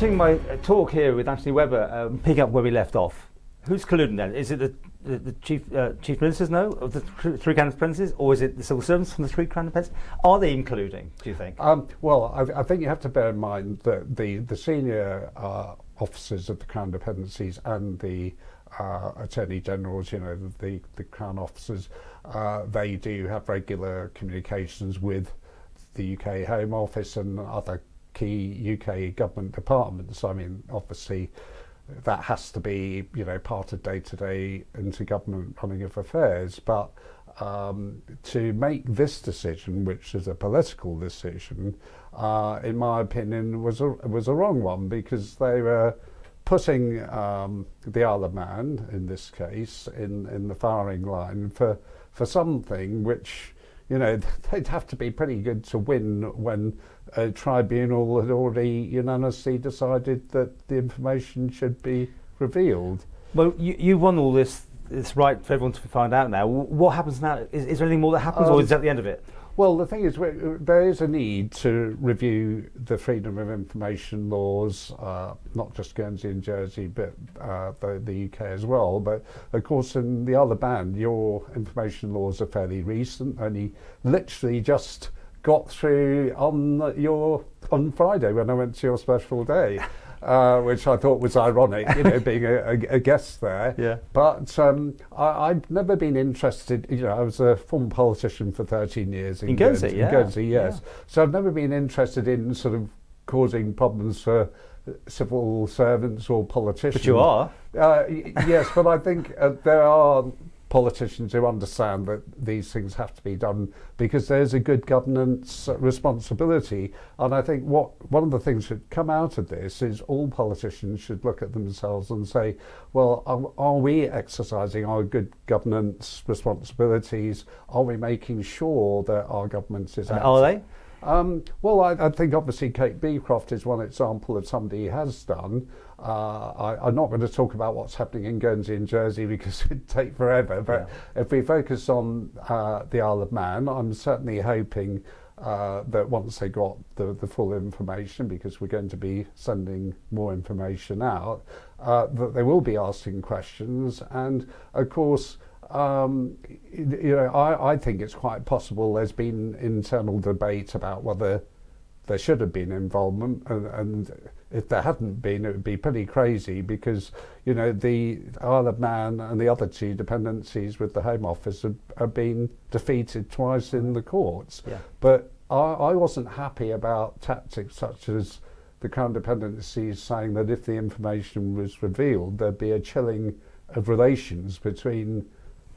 continuing my talk here with Anthony Webber, picking up where we left off. Who's colluding then? Is it the chief ministers now of the three crown princes, or is it the civil servants from the three crown princes? Are they colluding, do you think? Well, I think you have to bear in mind that the senior officers of the crown dependencies and the attorney generals, the crown officers, they do have regular communications with the UK Home Office and other key UK government departments. I mean, obviously, that has to be, part of day-to-day intergovernment running of affairs. But to make this decision, which is a political decision, in my opinion, was a wrong one, because they were putting the Isle of Man, in this case, in the firing line for something which, they'd have to be pretty good to win when a tribunal had already unanimously decided that the information should be revealed. Well, you won all this. It's right for everyone to find out now. What happens now? Is there anything more that happens, or is that the end of it? Well, the thing is, there is a need to review the freedom of information laws, not just Guernsey and Jersey, but the UK as well. But of course, in the other band, your information laws are fairly recent, only literally just got through on Friday when I went to your special day, which I thought was ironic, being a guest there. Yeah. But I've never been interested. I was a former politician for 13 years in Guernsey. In Guernsey, yes. Yeah. So I've never been interested in sort of causing problems for civil servants or politicians. But you are. Yes, but I think there are politicians who understand that these things have to be done because there's a good governance responsibility. And I think one of the things that come out of this is all politicians should look at themselves and say, well, are we exercising our good governance responsibilities? Are we making sure that our government is acting? Are they? Well, I think obviously Kate Beecroft is one example of somebody who has done. I'm not going to talk about what's happening in Guernsey and Jersey because it'd take forever, but if we focus on the Isle of Man, I'm certainly hoping that once they got the full information, because we're going to be sending more information out, that they will be asking questions. And of course, I think it's quite possible there's been internal debate about whether there should have been involvement, and if there hadn't been, it would be pretty crazy, because the Isle of Man and the other two dependencies with the Home Office have been defeated twice in the courts. Yeah. But I wasn't happy about tactics such as the Crown dependencies saying that if the information was revealed, there'd be a chilling of relations between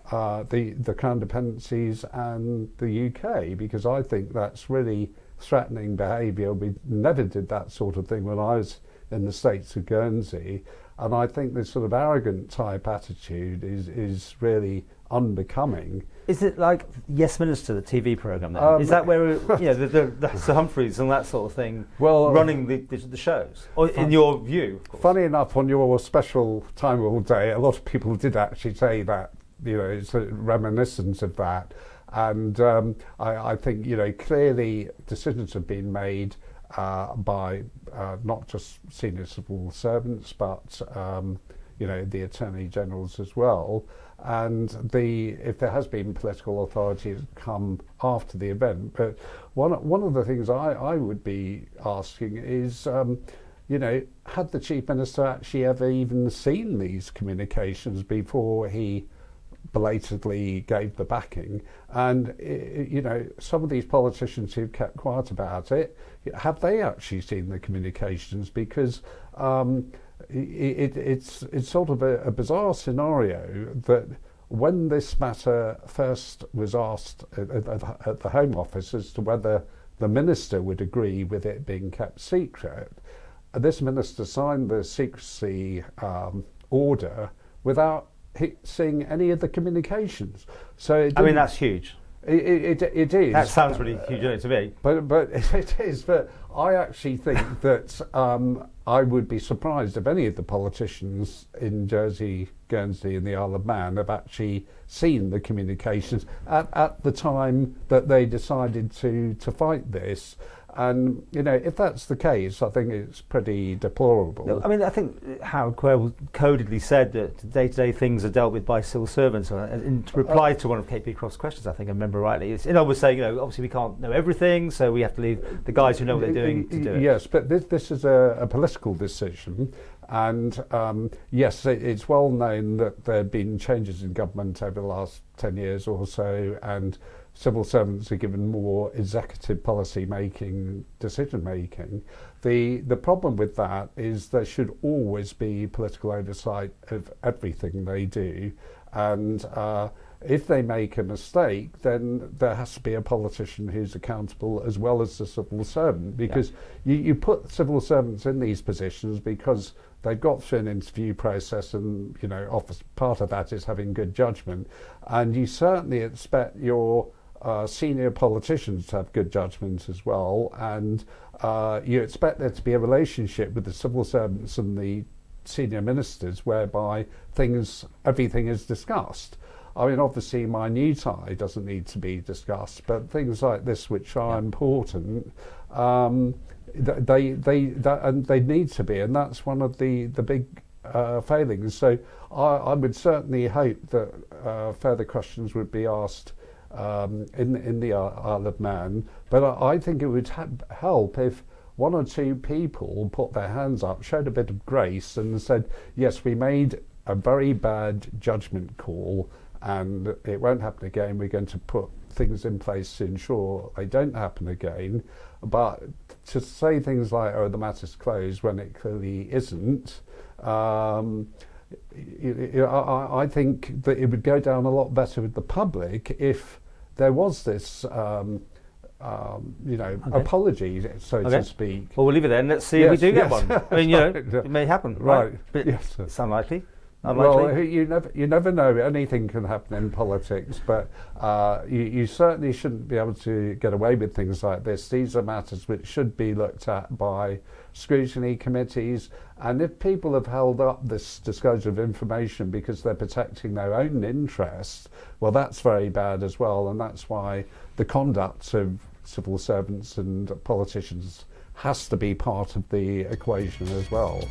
the Crown dependencies and the UK, because I think that's really threatening behaviour. We never did that sort of thing when I was in the States of Guernsey, and I think this sort of arrogant type attitude is really unbecoming. Is it like Yes Minister, the TV programme then? Is that where the Sir Humphreys and that sort of thing running the shows? Or in your view, of course? Funny enough, on your special time all day, a lot of people did actually say that, it's reminiscent of that. And I think, clearly decisions have been made by not just senior civil servants, but, the attorney generals as well. And if there has been political authority, it's come after the event. But one of the things I would be asking is, had the Chief Minister actually ever even seen these communications before he belatedly gave the backing? And some of these politicians who've kept quiet about it, have they actually seen the communications? Because it's sort of a bizarre scenario that when this matter first was asked at the Home Office as to whether the minister would agree with it being kept secret, this minister signed the secrecy order without seeing any of the communications. So that's huge. It is. That sounds really huge to me. But it is. But I actually think that I would be surprised if any of the politicians in Jersey, Guernsey and the Isle of Man have actually seen the communications at the time that they decided to fight this. And, you know, if that's the case, I think it's pretty deplorable. No, I mean, I think Howard Quayle codedly said that day-to-day things are dealt with by civil servants. In reply to one of Kate Beecroft's questions, I think I remember rightly, I was saying, you know, obviously we can't know everything, so we have to leave the guys who know what they're doing to do it. Yes, but this is a political decision. And yes, it's well known that there have been changes in government over the last 10 years or so, and civil servants are given more executive policy making, decision making. The problem with that is there should always be political oversight of everything they do, and if they make a mistake, then there has to be a politician who's accountable as well as the civil servant, because you put civil servants in these positions because they've got through an interview process, and, you know, part of that is having good judgment, and you certainly expect your senior politicians to have good judgment as well, and you expect there to be a relationship with the civil servants and the senior ministers whereby everything is discussed. I mean, obviously minutiae doesn't need to be discussed, but things like this which are important, they need to be, and that's one of the big failings. So I would certainly hope that further questions would be asked in the Isle of Man, but I think it would help if one or two people put their hands up, showed a bit of grace, and said, yes, we made a very bad judgment call and it won't happen again. We're going to put things in place to ensure they don't happen again. But to say things like, oh, the matter's closed, when it clearly isn't, I think that it would go down a lot better with the public if there was this apology, so to speak. Well, we'll leave it then. Let's see if we do get one. I mean, it may happen, right? But yes. It's unlikely. Unlikely. Well, you never know. Anything can happen in politics, but you certainly shouldn't be able to get away with things like this. These are matters which should be looked at by scrutiny committees, and if people have held up this disclosure of information because they're protecting their own interests, well, that's very bad as well, and that's why the conduct of civil servants and politicians has to be part of the equation as well.